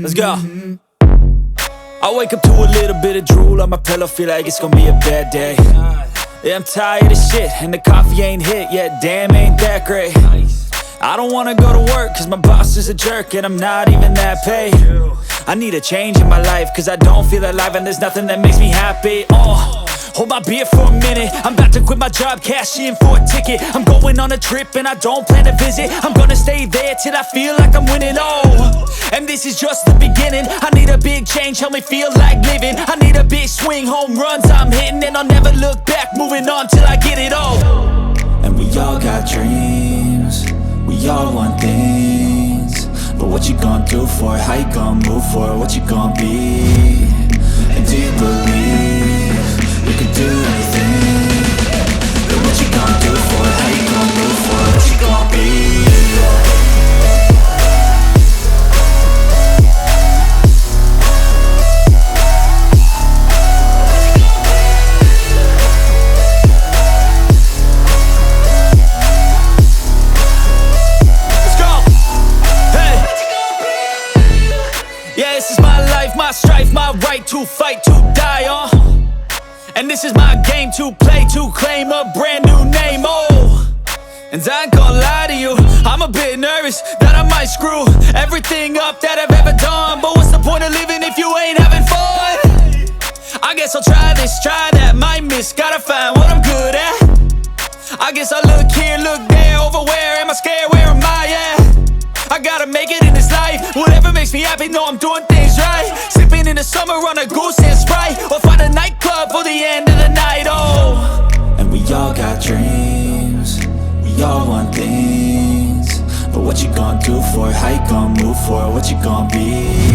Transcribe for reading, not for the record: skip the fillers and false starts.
Let's go. I wake up to a little bit of drool on my pillow, feel like it's gonna be a bad day. Yeah, I'm tired of shit, and the coffee ain't hit yet, damn, ain't that great. I don't wanna go to work, cause my boss is a jerk, and I'm not even that paid. I need a change in my life, cause I don't feel alive, and there's nothing that makes me happy. Hold my beer for a minute, I'm about to quit my job, cash in for a ticket. I'm going on a trip and I don't plan to visit. I'm gonna stay there till I feel like I'm winning, and this is just the beginning. I need a big change, help me feel like living. I need a big swing, home runs I'm hitting, and I'll never look back, moving on till I get it all. And we all got dreams, we all want things, but what you gonna do for it? How you gonna move for it? What you gonna be? And do you believe you can do anything? But what you gonna do for it? How you gonna move for it? What you gonna be? My strife, my right to fight, to die on. And this is my game to play, to claim a brand new name, And I ain't gonna lie to you, I'm a bit nervous that I might screw everything up that I've ever done. But what's the point of living if you ain't having fun? I guess I'll try this, try that, might miss, gotta find what I'm good at. I guess I look here, look there, over where am I scared, where am I at? I gotta make it in this life, whatever makes me happy, know I'm doing things right. Sipping in the summer on a goose and Sprite, or find a nightclub for the end of the night, And we all got dreams, we all want things, but what you gonna do for it? How you gonna move for it? What you gonna be?